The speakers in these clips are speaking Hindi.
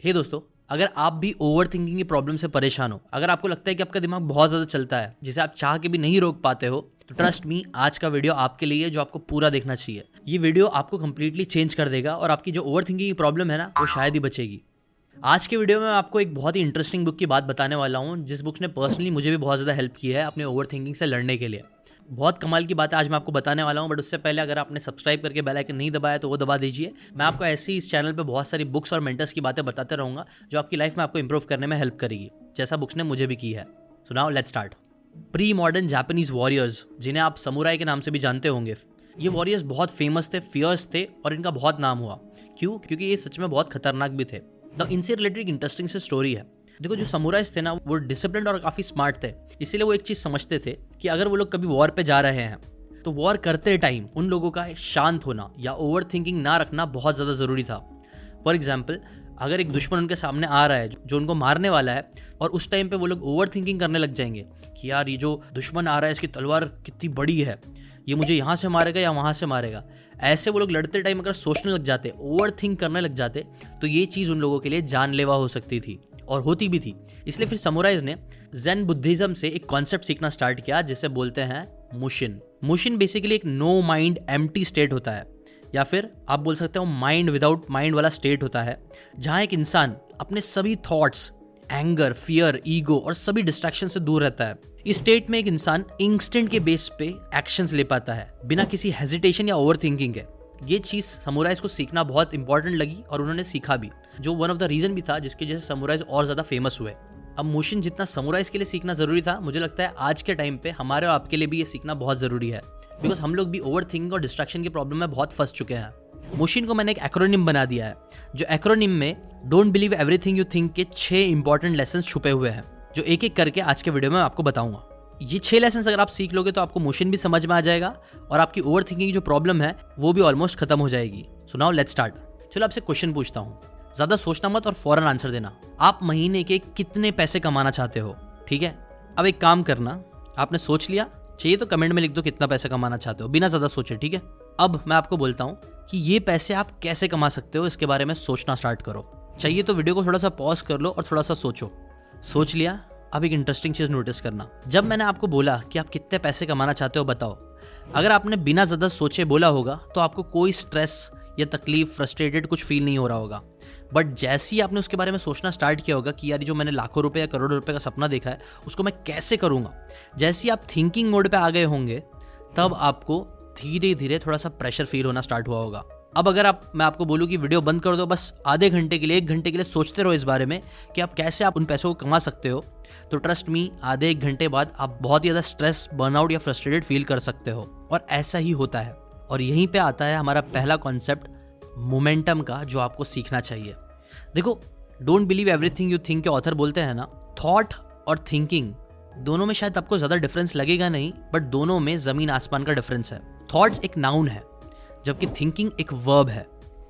हे दोस्तों, अगर आप भी ओवर थिंकिंग की प्रॉब्लम से परेशान हो, अगर आपको लगता है कि आपका दिमाग बहुत ज़्यादा चलता है जिसे आप चाह के भी नहीं रोक पाते हो, तो ट्रस्ट मी, आज का वीडियो आपके लिए है जो आपको पूरा देखना चाहिए। ये वीडियो आपको कंप्लीटली चेंज कर देगा और आपकी जो ओवर थिंकिंग की प्रॉब्लम है ना, वो शायद ही बचेगी। आज के वीडियो में मैं आपको एक बहुत ही इंटरेस्टिंग बुक की बात बताने वाला हूँ, जिस बुक ने पर्सनली मुझे भी बहुत ज़्यादा हेल्प की है अपने ओवर थिंकिंग से लड़ने के लिए। बहुत कमाल की बात है आज मैं आपको बताने वाला हूँ, बट उससे पहले अगर आपने सब्सक्राइब करके बेल आइकन नहीं दबाया तो वो दबा दीजिए। मैं आपको ऐसे ही इस चैनल पे बहुत सारी बुक्स और मेंटर्स की बातें बताते रहूँगा जो आपकी लाइफ में आपको इंप्रूव करने में हेल्प करेगी, जैसा बुक्स ने मुझे भी की है। So now let's start. Pre modern Japanese warriors, जिन्हें आप समुराई के नाम से भी जानते होंगे, ये वॉरियर्स बहुत फेमस थे, फियर्स थे और इनका बहुत नाम हुआ। क्यों? क्योंकि ये सच में बहुत खतरनाक भी थे। तो इनसे रिलेटेड एक इंटरेस्टिंग सी स्टोरी है। देखो, जो समुराइज थे ना, वो डिसिप्लिन्ड और काफ़ी स्मार्ट थे, इसीलिए वो एक चीज़ समझते थे कि अगर वो लोग कभी वॉर पे जा रहे हैं तो वॉर करते टाइम उन लोगों का शांत होना या ओवर थिंकिंग ना रखना बहुत ज़्यादा ज़रूरी था। फॉर एग्जाम्पल, अगर एक दुश्मन उनके सामने आ रहा है जो उनको मारने वाला है और उस टाइम पे वो लोग ओवर थिंकिंग करने लग जाएंगे कि यार ये जो दुश्मन आ रहा है इसकी तलवार कितनी बड़ी है, ये मुझे यहाँ से मारेगा या वहाँ से मारेगा, ऐसे वो लोग लड़ते टाइम अगर सोचने लग जाते, ओवर थिंक करने लग जाते, तो ये चीज़ उन लोगों के लिए जानलेवा हो सकती थी और होती भी थी। इसलिए फिर समुराइज ने ज़ेन बुद्धिज़्म से एक कॉन्सेप्ट सीखना स्टार्ट किया जिसे बोलते हैं मुशिन। मुशिन बेसिकली एक नो माइंड एम्प्टी स्टेट होता है, या फिर आप बोल सकते हो माइंड विदाउट माइंड वाला स्टेट होता है, जहाँ एक इंसान अपने सभी थॉट्स, एंगर, फियर, ईगो और सभी डिस्ट्रैक्शन से दूर रहता है। इस स्टेट में एक इंसान इंस्टेंट के बेस पे एक्शंस ले पाता है बिना किसी हेजिटेशन या ओवर थिंकिंग के। ये चीज़ समुराइज को सीखना बहुत इंपॉर्टेंट लगी और उन्होंने सीखा भी, जो वन ऑफ द रीजन भी था जिसकी वजह से समुराइज और ज़्यादा फेमस हुए। अब मुशिन जितना समुराइज के लिए सीखना ज़रूरी था, मुझे लगता है आज के टाइम पे हमारे और आपके लिए भी ये सीखना बहुत ज़रूरी है, बिकॉज हम लोग भी ओवर थिंकिंग और डिस्ट्रैक्शन की प्रॉब्लम में बहुत फंस चुके हैं। मुशिन को मैंने एक एक्रोनिम बना दिया है, जो एक्रोनिम में don't believe everything you think के 6 इंपॉर्टेंट लेसन छुपे हुए हैं, जो एक एक करके आज के वीडियो में आपको बताऊंगा। ये 6 लेसन अगर आप सीख लोगे तो आपको मुशिन भी समझ में आ जाएगा और आपकी ओवर थिंकिंग की जो प्रॉब्लम है वो भी ऑलमोस्ट खत्म हो जाएगी। So now let's start. चलो आपसे क्वेश्चन पूछता हूँ, ज़्यादा सोचना मत और फौरन आंसर देना। आप महीने के कितने पैसे कमाना चाहते हो? ठीक है, अब एक काम करना, आपने सोच लिया, चाहिए तो कमेंट में लिख दो कितना पैसा कमाना चाहते हो, बिना ज़्यादा सोचे। ठीक है, अब मैं आपको बोलता हूँ कि ये पैसे आप कैसे कमा सकते हो, इसके बारे में सोचना स्टार्ट करो। चाहिए तो वीडियो को थोड़ा सा पॉज कर लो और थोड़ा सा सोचो। सोच लिया? अब एक इंटरेस्टिंग चीज़ नोटिस करना, जब मैंने आपको बोला कि आप कितने पैसे कमाना चाहते हो बताओ, अगर आपने बिना ज़्यादा सोचे बोला होगा तो आपको कोई स्ट्रेस या तकलीफ, फ्रस्ट्रेटेड कुछ फील नहीं हो रहा होगा। बट जैसे ही आपने उसके बारे में सोचना स्टार्ट किया होगा कि यार जो मैंने लाखों रुपए या करोड़ों रुपए का सपना देखा है उसको मैं कैसे करूँगा, जैसे ही आप थिंकिंग मोड पे आ गए होंगे तब आपको धीरे धीरे थोड़ा सा प्रेशर फील होना स्टार्ट हुआ होगा। अब अगर मैं आपको बोलूँ कि वीडियो बंद कर दो, बस आधे घंटे के लिए, 1 घंटे के लिए सोचते रहो इस बारे में कि आप कैसे आप उन पैसों को कमा सकते हो, तो ट्रस्ट मी, आधे 1 घंटे बाद आप बहुत ही ज़्यादा स्ट्रेस, बर्नआउट या फ्रस्ट्रेटेड फील कर सकते हो। और ऐसा ही होता है। और यहीं पे आता है हमारा पहला कॉन्सेप्ट मोमेंटम का, जो आपको सीखना चाहिए। देखो, don't believe everything you think के ऑथर बोलते हैं ना, थॉट और थिंकिंग दोनों में शायद आपको ज़्यादा डिफरेंस लगेगा नहीं, बट दोनों में ज़मीन आसमान का डिफरेंस है। थॉट्स एक नाउन है, जबकि थिंकिंग एक वर्ब है।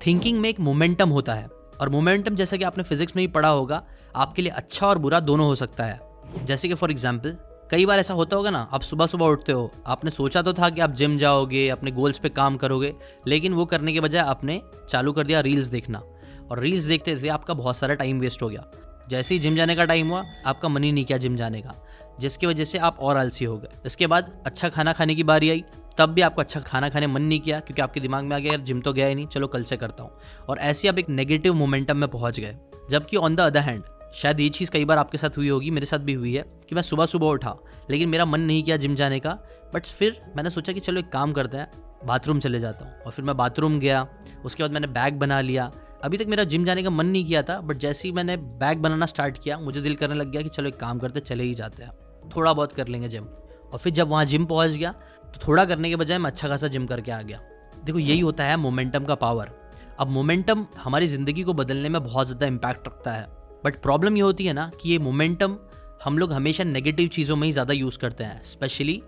थिंकिंग में एक मोमेंटम होता है, और मोमेंटम जैसा कि आपने फिजिक्स में भी पढ़ा होगा, आपके लिए अच्छा और बुरा दोनों हो सकता है। जैसे कि फॉर एग्जाम्पल, कई बार ऐसा होता होगा ना, आप सुबह सुबह उठते हो, आपने सोचा तो था कि आप जिम जाओगे, अपने गोल्स पे काम करोगे, लेकिन वो करने के बजाय आपने चालू कर दिया रील्स देखना, और रील्स देखते थे आपका बहुत सारा टाइम वेस्ट हो गया। जैसे ही जिम जाने का टाइम हुआ, आपका मन ही नहीं किया जिम जाने का, जिसकी वजह से आप और आलसी हो गए। इसके बाद अच्छा खाना खाने की बारी आई, तब भी आपको अच्छा खाना खाने मन नहीं किया, क्योंकि आपके दिमाग में आ गया यार जिम तो गया ही नहीं, चलो कल से करता हूँ, और ऐसे आप एक नेगेटिव मोमेंटम में पहुंच गए। जबकि ऑन द अदर हैंड, शायद ये चीज़ कई बार आपके साथ हुई होगी, मेरे साथ भी हुई है कि मैं सुबह सुबह उठा लेकिन मेरा मन नहीं किया जिम जाने का, बट फिर मैंने सोचा कि चलो एक काम करते हैं, बाथरूम चले जाता हूँ, और फिर मैं बाथरूम गया। उसके बाद मैंने बैग बना लिया। अभी तक मेरा जिम जाने का मन नहीं किया था, बट जैसे ही मैंने बैग बनाना स्टार्ट किया, मुझे दिल करने लग गया कि चलो एक काम करते, चले ही जाते हैं, थोड़ा बहुत कर लेंगे जिम। और फिर जब वहाँ जिम पहुँच गया तो थोड़ा करने के बजाय मैं अच्छा खासा जिम करके आ गया। देखो, यही होता है मोमेंटम का पावर। अब मोमेंटम हमारी ज़िंदगी को बदलने में बहुत ज़्यादा इम्पैक्ट रखता है, बट प्रॉब्लम ये होती है ना कि ये मोमेंटम हम लोग हमेशा नेगेटिव चीज़ों में ही ज़्यादा यूज़ करते हैं, स्पेशली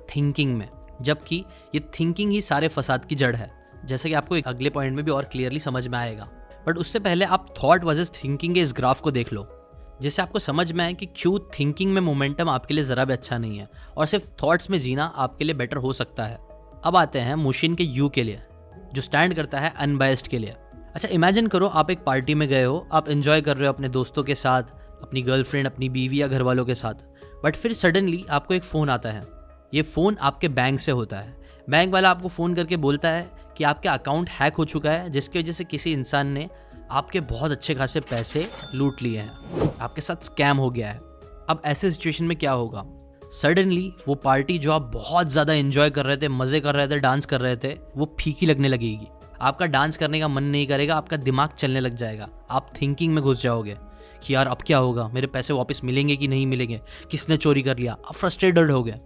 थिंकिंग में, जबकि ये थिंकिंग ही सारे फसाद की जड़ है, जैसा कि आपको एक अगले पॉइंट में भी और क्लियरली समझ में आएगा। बट उससे पहले आप थॉट वर्सेस थिंकिंग के इस ग्राफ को देख लो, जिससे आपको समझ में आए कि क्यों थिंकिंग में मोमेंटम आपके लिए ज़रा भी अच्छा नहीं है और सिर्फ थॉट्स में जीना आपके लिए बेटर हो सकता है। अब आते हैं मुशिन के यू के लिए, जो स्टैंड करता है अनबायस्ड के लिए। अच्छा इमेजिन करो आप एक पार्टी में गए हो, आप एंजॉय कर रहे हो अपने दोस्तों के साथ, अपनी गर्लफ्रेंड, अपनी बीवी या घर वालों के साथ, बट फिर सडनली आपको एक फ़ोन आता है। ये फ़ोन आपके बैंक से होता है। बैंक वाला आपको फ़ोन करके बोलता है कि आपका अकाउंट हैक हो चुका है, जिसकी वजह से किसी इंसान ने आपके बहुत अच्छे खासे पैसे लूट लिए हैं, आपके साथ स्कैम हो गया है। अब ऐसे सिचुएशन में क्या होगा? सडनली वो पार्टी जो आप बहुत ज़्यादा एंजॉय कर रहे थे, मज़े कर रहे थे, डांस कर रहे थे, वो फीकी लगने लगेगी। आपका डांस करने का मन नहीं करेगा, आपका दिमाग चलने लग जाएगा, आप थिंकिंग में घुस जाओगे कि यार अब क्या होगा, मेरे पैसे वापस मिलेंगे कि नहीं मिलेंगे, किसने चोरी कर लिया। आप फ्रस्ट्रेटेड हो गए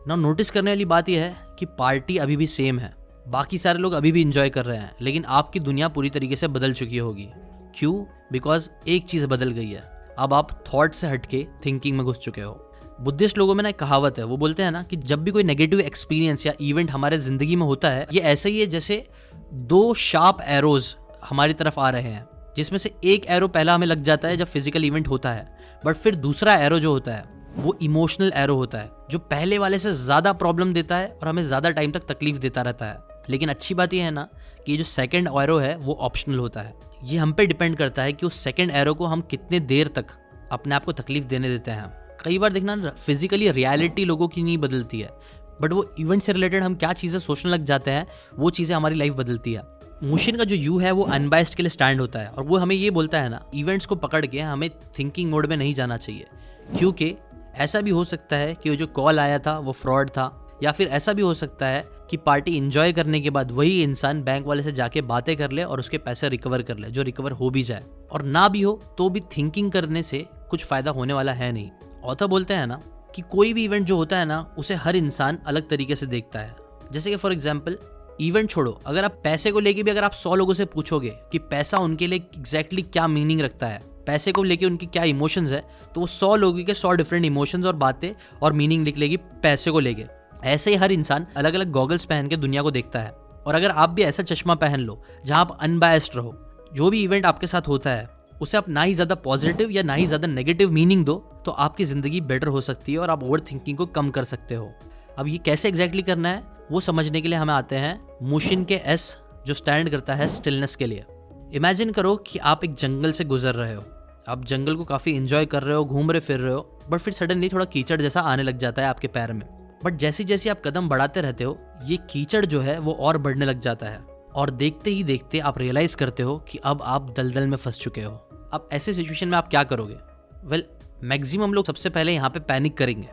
ना। नोटिस करने वाली बात यह है कि पार्टी अभी भी सेम है, बाकी सारे लोग अभी भी इंजॉय कर रहे हैं, लेकिन आपकी दुनिया पूरी तरीके से बदल चुकी होगी। क्यों? बिकॉज एक चीज़ बदल गई है, अब आप थॉट से हटके थिंकिंग में घुस चुके हो। बुद्धिस्ट लोगों में ना एक कहावत है, वो बोलते हैं ना कि जब भी कोई नेगेटिव एक्सपीरियंस या इवेंट हमारे जिंदगी में होता है, ये ऐसा ही है जैसे दो शार्प एरोज हमारी तरफ आ रहे हैं, जिसमें से एक एरो पहला हमें लग जाता है जब फिजिकल इवेंट होता है, बट फिर दूसरा एरो जो होता है वो इमोशनल एरो होता है, जो पहले वाले से ज़्यादा प्रॉब्लम देता है और हमें ज़्यादा टाइम तक तकलीफ देता रहता है। लेकिन अच्छी बात यह है ना कि ये जो सेकंड एरो है वो ऑप्शनल होता है। ये हम पे डिपेंड करता है कि उस सेकंड एरो को हम कितने देर तक अपने आप को तकलीफ देने देते हैं। कई बार देखना, फिजिकली रियलिटी लोगों की नहीं बदलती है, बट वो इवेंट से रिलेटेड हम क्या चीज़ें सोचने लग जाते हैं, वो चीज़ें हमारी लाइफ बदलती है। मोशन का जो यू है वो अनबायस्ड के लिए स्टैंड होता है, और वो हमें ये बोलता है ना, इवेंट्स को पकड़ के हमें थिंकिंग मोड में नहीं जाना चाहिए, क्योंकि ऐसा भी हो सकता है कि वो जो कॉल आया था वो फ्रॉड था, या फिर ऐसा भी हो सकता है कि पार्टी एंजॉय करने के बाद वही इंसान बैंक वाले से जाके बातें कर ले और उसके पैसे रिकवर कर ले, जो रिकवर हो भी जाए। और ना भी हो तो भी थिंकिंग करने से कुछ फायदा होने वाला है नहीं। ऑथर बोलते हैं ना कि कोई भी इवेंट जो होता है ना, उसे हर इंसान अलग तरीके से देखता है। जैसे कि फॉर एग्जाम्पल, इवेंट छोड़ो, अगर आप पैसे को लेके भी अगर आप 100 लोगों से पूछोगे कि पैसा उनके लिए एग्जैक्टली क्या मीनिंग रखता है, पैसे को लेके उनकी क्या इमोशंस है, तो वो 100 लोगों के 100 डिफरेंट इमोशंस और बातें और मीनिंग लिख लेगी पैसे को लेके। ऐसे ही हर इंसान अलग अलग गॉगल्स पहन के दुनिया को देखता है। और अगर आप भी ऐसा चश्मा पहन लो जहां आप अनबायस्ड रहो, जो भी इवेंट आपके साथ होता है उसे आप ना ही ज़्यादा पॉजिटिव या ना ही ज़्यादा नेगेटिव मीनिंग दो, तो आपकी ज़िंदगी बेटर हो सकती है और आप ओवर थिंकिंग को कम कर सकते हो। अब ये कैसे एग्जैक्टली करना है वो समझने के लिए हमें आते हैं मोशन के एस, जो स्टैंड करता है स्टिलनेस के लिए। इमेजिन करो कि आप एक जंगल से गुजर रहे हो, आप जंगल को काफ़ी इंजॉय कर रहे हो, घूम रहे फिर रहे हो, बट फिर सडनली थोड़ा कीचड़ जैसा आने लग जाता है आपके पैर में। बट जैसे जैसे आप कदम बढ़ाते रहते हो, ये कीचड़ जो है वो और बढ़ने लग जाता है, और देखते ही देखते आप रियलाइज़ करते हो कि अब आप दलदल में फंस चुके हो। अब ऐसे सिचुएशन में आप क्या करोगे? वेल, मैक्सिमम लोग सबसे पहले यहाँ पे पैनिक करेंगे,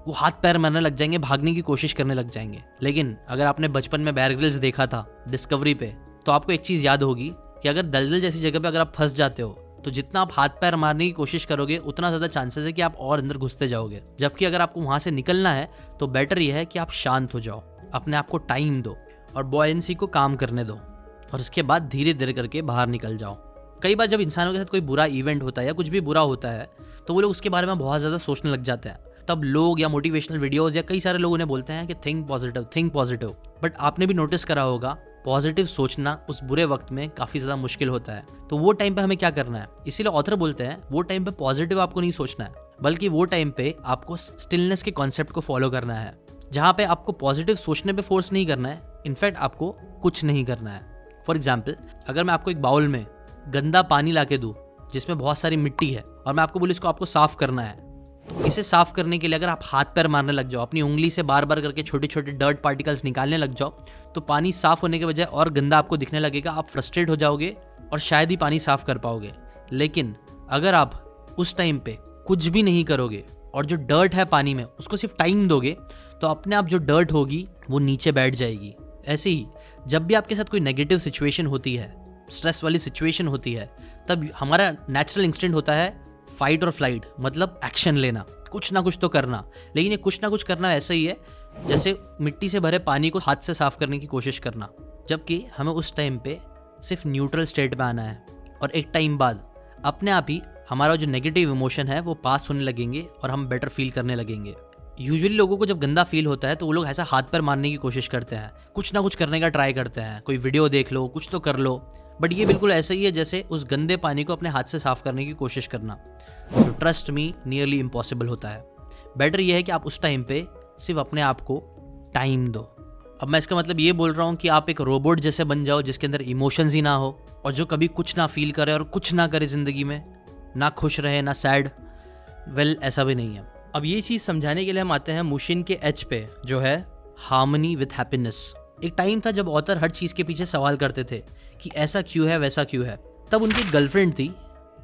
वो हाथ पैर मारने लग जाएंगे, भागने की कोशिश करने लग जाएंगे। लेकिन अगर आपने बचपन में बेयर ग्रिल्स देखा था डिस्कवरी पे, तो आपको एक चीज़ याद होगी कि अगर दलदल जैसी जगह पे अगर आप फंस जाते हो, तो जितना आप हाथ पैर मारने की कोशिश करोगे उतना ज़्यादा चांसेस है कि आप और अंदर घुसते जाओगे। जबकि अगर आपको वहाँ से निकलना है तो बेटर यह है कि आप शांत हो जाओ, अपने आप को टाइम दो और बॉयंसी को काम करने दो, और उसके बाद धीरे धीरे करके बाहर निकल जाओ। कई बार जब इंसानों के साथ कोई बुरा इवेंट होता है या कुछ भी बुरा होता है, तो वो लोग उसके बारे में बहुत ज़्यादा सोचने लग जाते हैं। तब लोग या मोटिवेशनल वीडियोज़ या कई सारे लोग उन्हें बोलते हैं कि थिंक पॉजिटिव। बट आपने भी नोटिस करा होगा, पॉजिटिव सोचना उस बुरे वक्त में काफ़ी ज़्यादा मुश्किल होता है। तो वो टाइम पे हमें क्या करना है? इसीलिए ऑथर बोलते हैं वो टाइम पे पॉजिटिव आपको नहीं सोचना है, बल्कि वो टाइम पे आपको स्टिलनेस के कॉन्सेप्ट को फॉलो करना है, जहाँ पे आपको पॉजिटिव सोचने पे फोर्स नहीं करना है, इनफैक्ट आपको कुछ नहीं करना है। फॉर एग्जाम्पल, अगर मैं आपको एक बाउल में गंदा पानी ला के दूँ जिसमें बहुत सारी मिट्टी है, और मैं आपको बोलूँ इसको आपको साफ़ करना है, तो इसे साफ करने के लिए अगर आप हाथ पैर मारने लग जाओ, अपनी उंगली से बार बार करके छोटे छोटे डर्ट पार्टिकल्स निकालने लग जाओ, तो पानी साफ होने के बजाय और गंदा आपको दिखने लगेगा, आप फ्रस्ट्रेट हो जाओगे और शायद ही पानी साफ कर पाओगे। लेकिन अगर आप उस टाइम पे कुछ भी नहीं करोगे और जो डर्ट है पानी में उसको सिर्फ टाइम दोगे, तो अपने आप जो डर्ट होगी वो नीचे बैठ जाएगी। ऐसे ही जब भी आपके साथ कोई नेगेटिव सिचुएशन होती है, स्ट्रेस वाली सिचुएशन होती है, तब हमारा नेचुरल इंस्टिंक्ट होता है फाइट और फ्लाइट, मतलब एक्शन लेना, कुछ ना कुछ तो करना। लेकिन ये कुछ ना कुछ करना ऐसा ही है जैसे मिट्टी से भरे पानी को हाथ से साफ करने की कोशिश करना। जबकि हमें उस टाइम पे सिर्फ न्यूट्रल स्टेट में आना है, और एक टाइम बाद अपने आप ही हमारा जो नेगेटिव इमोशन है वो पास होने लगेंगे और हम बेटर फील करने लगेंगे। यूजुअली लोगों को जब गंदा फील होता है तो वो लोग ऐसा हाथ पैर मारने की कोशिश करते हैं, कुछ ना कुछ करने का ट्राई करते हैं, कोई वीडियो देख लो, कुछ तो कर लो। बट ये बिल्कुल ऐसा ही है जैसे उस गंदे पानी को अपने हाथ से साफ करने की कोशिश करना, जो ट्रस्ट मी नियरली इम्पॉसिबल होता है। बेटर ये है कि आप उस टाइम पे सिर्फ अपने आप को टाइम दो, अब मैं इसका मतलब ये बोल रहा हूँ कि आप एक रोबोट जैसे बन जाओ जिसके अंदर इमोशंस ही ना हो और जो कभी कुछ ना फील करे और कुछ ना करे ज़िंदगी में, ना खुश रहे ना सैड। वेल, ऐसा भी नहीं है। अब ये चीज़ समझाने के लिए हम आते हैं मुशिन के एच पे, जो है हार्मनी विथ हैप्पीनेस। एक टाइम था जब ऑथर हर चीज़ के पीछे सवाल करते थे कि ऐसा क्यों है, वैसा क्यों है। तब उनकी एक गर्लफ्रेंड थी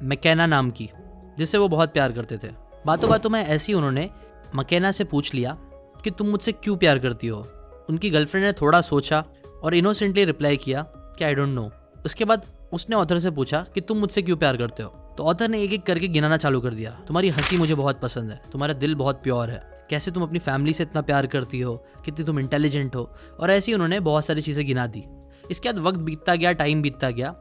मैकेना नाम की, जिससे वो बहुत प्यार करते थे। बातों बातों में ऐसे ही उन्होंने मैकेना से पूछ लिया कि तुम मुझसे क्यों प्यार करती हो। उनकी गर्लफ्रेंड ने थोड़ा सोचा और इनोसेंटली रिप्लाई किया कि आई डोंट नो। उसके बाद उसने ऑथर से पूछा कि तुम मुझसे क्यों प्यार करते हो। तो ऑथर ने एक एक करके गिनाना चालू कर दिया। तुम्हारी हंसी मुझे बहुत पसंद है, तुम्हारा दिल बहुत प्योर है, कैसे तुम अपनी फैमिली से इतना प्यार करती हो, कितनी तुम इंटेलिजेंट हो, और ऐसे ही उन्होंने बहुत सारी चीज़ें गिना दी। इसके बाद वक्त बीतता गया, टाइम बीतता गया।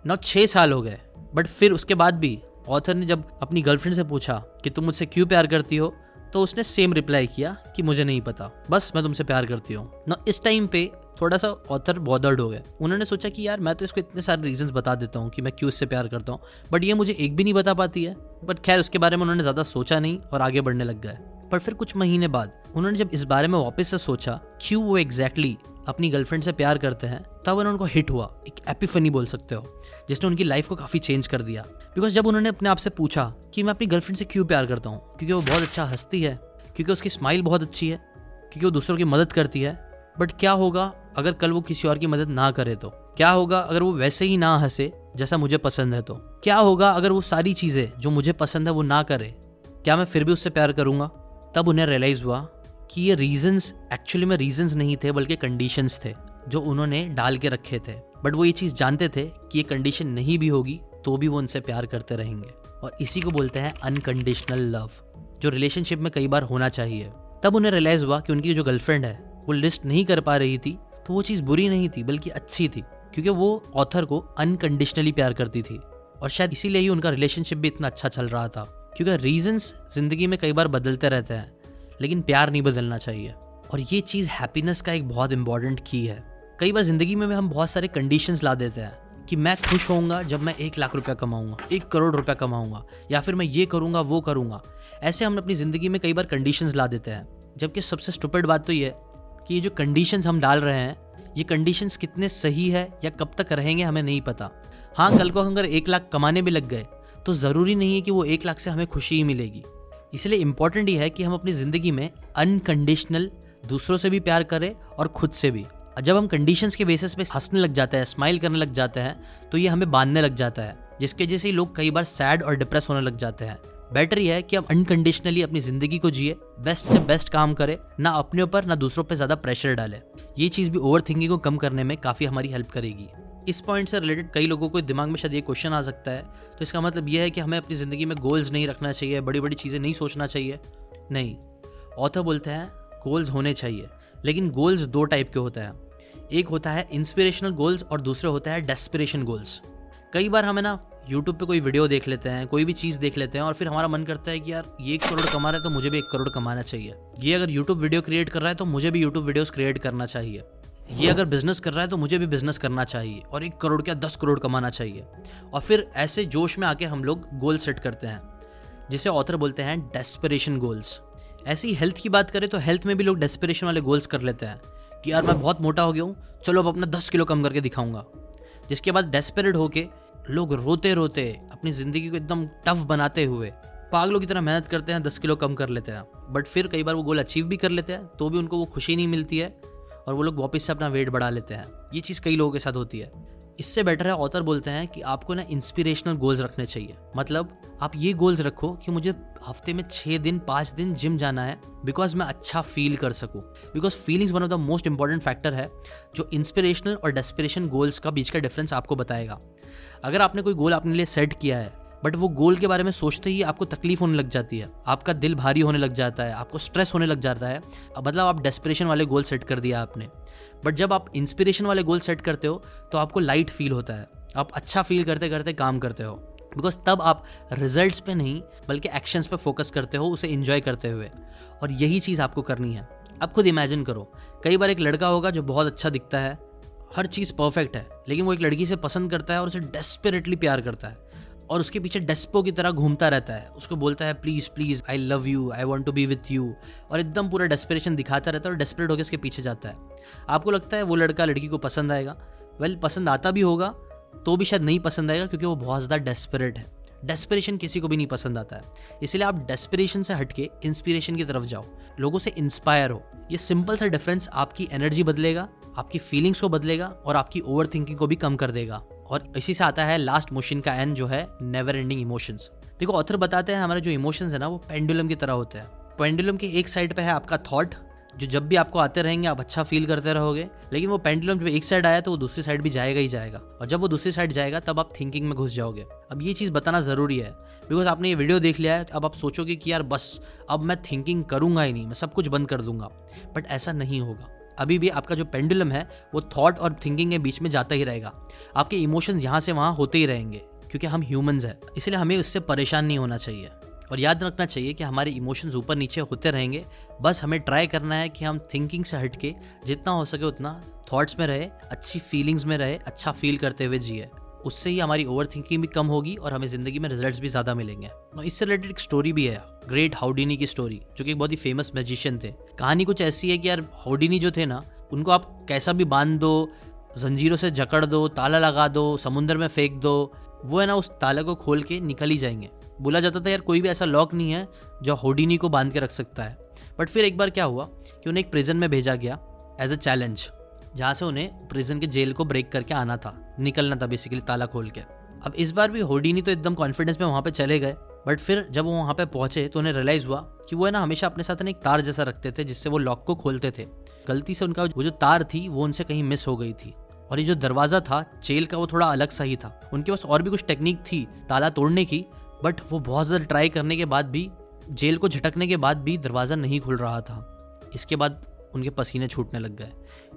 6 साल हो गए, बट फिर उसके बाद भी ऑथर ने जब अपनी गर्लफ्रेंड से पूछा कि तुम मुझसे क्यों प्यार करती हो, तो उसने सेम रिप्लाई किया कि मुझे नहीं पता, बस मैं तुमसे प्यार करती हूँ ना। इस टाइम पे थोड़ा सा ऑथर बॉदर्ड हो गए। उन्होंने सोचा कि यार मैं तो इसको इतने सारे रीजंस बता देता हूँ कि मैं क्यों इससे प्यार करता हूँ, बट ये मुझे एक भी नहीं बता पाती है। बट खैर, उसके बारे में उन्होंने ज़्यादा सोचा नहीं और आगे बढ़ने लग गए। पर फिर कुछ महीने बाद उन्होंने जब इस बारे में वापस से सोचा क्यों वो एग्जैक्टली अपनी गर्लफ्रेंड से प्यार करते हैं, तब उनको हिट हुआ, एक एपिफनी बोल सकते हो, जिसने उनकी लाइफ को काफ़ी चेंज कर दिया। बिकॉज जब उन्होंने अपने आप से पूछा कि मैं अपनी गर्लफ्रेंड से क्यों प्यार करता हूँ, क्योंकि वो बहुत अच्छा हंसती है, क्योंकि उसकी स्माइल बहुत अच्छी है, क्योंकि वो दूसरों की मदद करती है। बट क्या होगा अगर कल वो किसी और की मदद ना करे तो? क्या होगा अगर वो वैसे ही ना हंसे जैसा मुझे पसंद है तो? क्या होगा अगर वो सारी चीज़ें जो मुझे पसंद है वो ना करे? क्या मैं फिर भी उससे प्यार करूँगा? तब उन्हें रियलाइज़ हुआ कि ये रीजंस एक्चुअली में रीजंस नहीं थे, बल्कि कंडीशंस थे जो उन्होंने डाल के रखे थे। बट वो ये चीज़ जानते थे कि ये कंडीशन नहीं भी होगी तो भी वो उनसे प्यार करते रहेंगे। और इसी को बोलते हैं अनकंडीशनल लव, जो रिलेशनशिप में कई बार होना चाहिए। तब उन्हें रियलाइज़ हुआ कि उनकी जो गर्लफ्रेंड है वो लिस्ट नहीं कर पा रही थी, तो वो चीज़ बुरी नहीं थी बल्कि अच्छी थी, क्योंकि वो ऑथर को अनकंडीशनली प्यार करती थी। और शायद इसीलिए ही उनका रिलेशनशिप भी इतना अच्छा चल रहा था, क्योंकि रीजंस जिंदगी में कई बार बदलते रहते हैं, लेकिन प्यार नहीं बदलना चाहिए। और ये चीज़ हैप्पीनेस का एक बहुत इंपॉर्टेंट की है। कई बार जिंदगी में हम बहुत सारे कंडीशंस ला देते हैं कि मैं खुश होऊंगा जब मैं 1 लाख रुपया कमाऊंगा, 1 करोड़ रुपया कमाऊंगा, या फिर मैं ये करूंगा वो करूंगा। ऐसे हम अपनी ज़िंदगी में कई बार कंडीशंस ला देते हैं, जबकि सबसे स्टूपिड बात तो ये है कि ये जो कंडीशंस हम डाल रहे हैं, ये कंडीशंस कितने सही है या कब तक रहेंगे हमें नहीं पता। हाँ, कल को अगर 1 लाख कमाने भी लग गए तो ज़रूरी नहीं है कि वो 1 लाख से हमें खुशी ही मिलेगी। इसलिए इम्पॉर्टेंट ये है कि हम अपनी ज़िंदगी में अनकंडीशनल दूसरों से भी प्यार करें और खुद से भी। जब हम कंडीशंस के बेसिस पे हंसने लग जाते हैं, स्माइल करने लग जाते हैं, तो ये हमें बांधने लग जाता है, जिसके वजह से लोग कई बार सैड और डिप्रेस होने लग जाते हैं। बेटर यह है कि हम अनकंडीशनली अपनी ज़िंदगी को जिए, बेस्ट से बेस्ट काम करें, ना अपने ऊपर ना दूसरों पर ज़्यादा प्रेशर डालें। ये चीज़ भी ओवर थिंकिंग को कम करने में काफ़ी हमारी हेल्प करेगी। इस पॉइंट से रिलेटेड कई लोगों को दिमाग में शायद ये क्वेश्चन आ सकता है, तो इसका मतलब यह है कि हमें अपनी ज़िंदगी में गोल्स नहीं रखना चाहिए, बड़ी बड़ी चीज़ें नहीं सोचना चाहिए। नहीं, ऑथर बोलते हैं गोल्स होने चाहिए, लेकिन गोल्स 2 टाइप के होते हैं। एक होता है इंस्पिरेशनल गोल्स और दूसरे होता है डेस्पिरेशन गोल्स। कई बार हमें ना यूट्यूब पे कोई वीडियो देख लेते हैं, कोई भी चीज़ देख लेते हैं और फिर हमारा मन करता है कि यार ये 1 करोड़ कमा रहा है तो मुझे भी 1 करोड़ कमाना चाहिए। ये अगर यूट्यूब वीडियो क्रिएट कर रहा है तो मुझे भी यूट्यूब वीडियोस क्रिएट करना चाहिए। ये अगर बिजनेस कर रहा है तो मुझे भी बिजनेस करना चाहिए और 1 करोड़ क्या 10 करोड़ कमाना चाहिए। और फिर ऐसे जोश में आके हम लोग गोल सेट करते हैं, जिसे ऑथर बोलते हैं डेस्पिरेशन गोल्स। ऐसी हेल्थ की बात करें तो हेल्थ में भी लोग डेस्पिरेशन वाले गोल्स कर लेते हैं कि यार मैं बहुत मोटा हो गया हूँ, चलो अब अपना 10 किलो कम करके दिखाऊंगा। जिसके बाद डेस्परेट होके लोग रोते रोते अपनी ज़िंदगी को एकदम टफ बनाते हुए पागलों की तरह मेहनत करते हैं, 10 किलो कम कर लेते हैं। बट फिर कई बार वो गोल अचीव भी कर लेते हैं तो भी उनको वो खुशी नहीं मिलती है और वो लोग वापस से अपना वेट बढ़ा लेते हैं। ये चीज़ कई लोगों के साथ होती है। इससे बेटर है, ऑथर बोलते हैं कि आपको ना इंस्पिरेशनल गोल्स रखने चाहिए। मतलब आप ये गोल्स रखो कि मुझे हफ्ते में 6 दिन 5 दिन जिम जाना है, बिकॉज मैं अच्छा फील कर सकूं। Because feelings one of the most important factor है जो इंस्पिरेशनल और डेस्पिरेशन गोल्स का बीच का डिफरेंस आपको बताएगा। अगर आपने कोई गोल अपने लिए सेट किया है बट वो गोल के बारे में सोचते ही आपको तकलीफ होने लग जाती है, आपका दिल भारी होने लग जाता है, आपको स्ट्रेस होने लग जाता है, मतलब आप डेस्पिरेशन वाले गोल सेट कर दिया आपने। बट जब आप इंस्पिरेशन वाले गोल सेट करते हो तो आपको लाइट फील होता है, आप अच्छा फील करते करते काम करते हो, बिकॉज तब आप रिजल्ट्स पे नहीं बल्कि एक्शंस पे फोकस करते हो, उसे एंजॉय करते हुए। और यही चीज़ आपको करनी है। अब खुद इमेजिन करो, कई बार एक लड़का होगा जो बहुत अच्छा दिखता है, हर चीज़ परफेक्ट है, लेकिन वो एक लड़की से पसंद करता है और उसे डेस्परेटली प्यार करता है, और उसके पीछे डेस्पो की तरह घूमता रहता है, उसको बोलता है please please I love you, I want to be with you, और एकदम पूरा डेस्परेशन दिखाता रहता है और डेस्परेट होकर उसके पीछे जाता है। आपको लगता है वो लड़का लड़की को पसंद आएगा? वेल, पसंद आता भी होगा तो भी शायद नहीं पसंद आएगा, क्योंकि वो बहुत ज़्यादा डेस्परेट है। डेस्परेशन किसी को भी नहीं पसंद आता है। इसलिए आप डेस्परेशन से हटके इंस्पिरेशन की तरफ जाओ, लोगों से इंस्पायर हो। ये सिंपल सा डिफरेंस आपकी एनर्जी बदलेगा, आपकी फीलिंग्स को बदलेगा और आपकी ओवर थिंकिंग को भी कम कर देगा। और इसी से आता है लास्ट मोशन का एन, जो है नेवर एंडिंग इमोशंस। देखो, ऑथर बताते हैं हमारे जो इमोशंस है ना, वो पेंडुलम की तरह होते हैं। पेंडुलम की एक साइड पे है आपका थॉट, जो जब भी आपको आते रहेंगे आप अच्छा फील करते रहोगे, लेकिन वो पेंडुलम जब एक साइड आया तो वो दूसरी साइड भी जाएगा ही जाएगा, और जब वो दूसरी साइड जाएगा तब आप थिंकिंग में घुस जाओगे। अब ये चीज़ बताना ज़रूरी है, बिकॉज आपने ये वीडियो देख लिया है, अब आप सोचोगे कि यार बस अब मैं थिंकिंग करूंगा ही नहीं, मैं सब कुछ बंद कर दूंगा। बट ऐसा नहीं होगा। अभी भी आपका जो पेंडुलम है वो थॉट और थिंकिंग के बीच में जाता ही रहेगा। आपके इमोशंस यहाँ से वहाँ होते ही रहेंगे, क्योंकि हम ह्यूमंस हैं। इसलिए हमें उससे परेशान नहीं होना चाहिए और याद रखना चाहिए कि हमारे इमोशंस ऊपर नीचे होते रहेंगे। बस हमें ट्राई करना है कि हम थिंकिंग से हटके जितना हो सके उतना थॉट्स में रहे, अच्छी फीलिंग्स में रहे, अच्छा फील करते हुए जिए। उससे ही हमारी ओवर थिंकिंग भी कम होगी और हमें ज़िंदगी में रिजल्ट्स भी ज़्यादा मिलेंगे। इससे रिलेटेड एक स्टोरी भी है, ग्रेट हाउडिनी की स्टोरी, जो कि एक बहुत ही फेमस मैजिशियन थे। कहानी कुछ ऐसी है कि यार हाउडिनी जो थे ना, उनको आप कैसा भी बांध दो, जंजीरों से जकड़ दो, ताला लगा दो, समुंदर में फेंक दो, वो है ना उस ताले को खोल के निकल ही जाएंगे। बोला जाता था यार कोई भी ऐसा लॉक नहीं है जो हाउडिनी को बांध के रख सकता है। बट फिर एक बार क्या हुआ कि उन्हें एक प्रिजन में भेजा गया एज अ चैलेंज, जहाँ से उन्हें प्रिजन के जेल को ब्रेक करके आना था, निकलना था बेसिकली ताला खोल के। अब इस बार भी हाउडिनी तो एकदम कॉन्फिडेंस में वहाँ पे चले गए, बट फिर जब वो वहाँ पे पहुंचे तो उन्हें रियलाइज़ हुआ कि वो है ना हमेशा अपने साथ एक तार जैसा रखते थे जिससे वो लॉक को खोलते थे। गलती से उनका वो जो तार थी वो उनसे कहीं मिस हो गई थी, और ये जो दरवाज़ा था जेल का वो थोड़ा अलग सा ही था। उनके पास और भी कुछ टेक्निक थी ताला तोड़ने की, बट वो बहुत ज़्यादा ट्राई करने के बाद भी, जेल को झटकने के बाद भी दरवाज़ा नहीं खुल रहा था। इसके बाद उनके पसीने छूटने लग गए।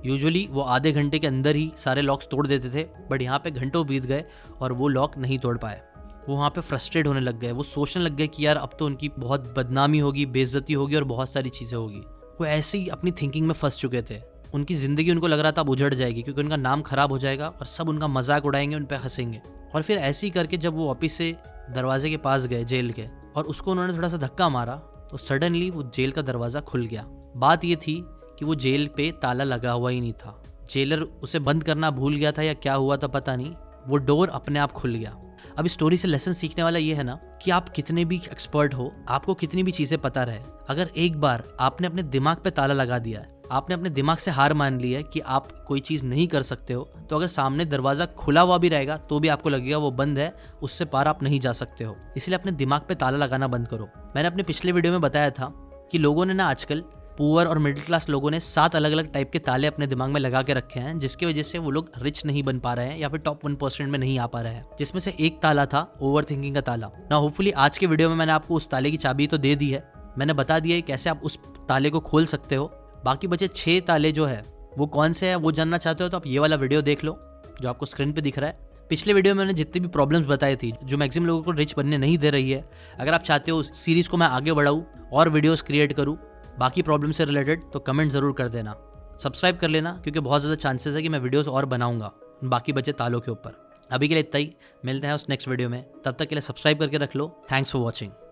यूजुअली वो आधे घंटे के अंदर ही सारे लॉक्स तोड़ देते थे, बट यहाँ पे घंटों बीत गए और वो लॉक नहीं तोड़ पाए। वो वहाँ पे फ्रस्ट्रेट होने लग गए। वो सोचने लग गए कि यार अब तो उनकी बहुत बदनामी होगी, बेइज्जती होगी और बहुत सारी चीज़ें होगी। वो ऐसे ही अपनी थिंकिंग में फंस चुके थे। उनकी ज़िंदगी उनको लग रहा था अब उजड़ जाएगी, क्योंकि उनका नाम खराब हो जाएगा और सब उनका मजाक उड़ाएंगे, उन पर हंसेंगे। और फिर ऐसे ही करके जब वो वापस से दरवाजे के पास गए जेल के, और उसको उन्होंने थोड़ा सा धक्का मारा, तो सडनली वो जेल का दरवाज़ा खुल गया। बात ये थी कि वो जेल पे ताला लगा हुआ ही नहीं था। जेलर उसे बंद करना भूल गया था या क्या हुआ था पता नहीं, वो डोर अपने आप खुल गया। अब इस स्टोरी से लेसन सीखने वाला ये है ना कि आप कितने भी एक्सपर्ट हो, आपको कितनी भी चीज़ें पता रहे, अगर एक बार आपने अपने दिमाग पे ताला लगा दिया है, आपने अपने दिमाग से हार मान ली है कि आप कोई चीज़ नहीं कर सकते हो, तो अगर सामने दरवाज़ा खुला हुआ भी रहेगा तो भी आपको लगेगा वो बंद है, उससे पार आप नहीं जा सकते हो। इसलिए अपने दिमाग पे ताला लगाना बंद करो। मैंने अपने पिछले वीडियो में बताया था कि लोगों ने ना आजकल, पुअर और मिडिल क्लास लोगों ने 7 अलग अलग टाइप के ताले अपने दिमाग में लगा के रखे हैं, जिसकी वजह से वो लोग रिच नहीं बन पा रहे हैं या फिर टॉप 1% में नहीं आ पा रहे हैं। जिसमें से एक ताला था ओवर थिंकिंग का ताला ना। होपफुली आज के वीडियो में मैंने आपको उस ताले की चाबी तो दे दी है, मैंने बता दिया है कैसे आप उस ताले को खोल सकते हो। बाकी बचे 6 ताले जो है वो कौन से है वो जानना चाहते हो तो आप ये वाला वीडियो देख लो जो आपको स्क्रीन पे दिख रहा है। पिछले वीडियो में मैंने जितनी भी प्रॉब्लम्स बताई थी जो मैक्सिमम लोगों को रिच बनने नहीं दे रही है, अगर आप चाहते हो उस सीरीज को मैं आगे बढ़ाऊँ और वीडियोस क्रिएट करूँ बाकी प्रॉब्लम से रिलेटेड, तो कमेंट ज़रूर कर देना, सब्सक्राइब कर लेना, क्योंकि बहुत ज़्यादा चांसेस है कि मैं वीडियोस और बनाऊंगा बाकी बचे तालों के ऊपर। अभी के लिए इतना ही, मिलते हैं उस नेक्स्ट वीडियो में, तब तक के लिए सब्सक्राइब करके रख लो। Thanks for watching.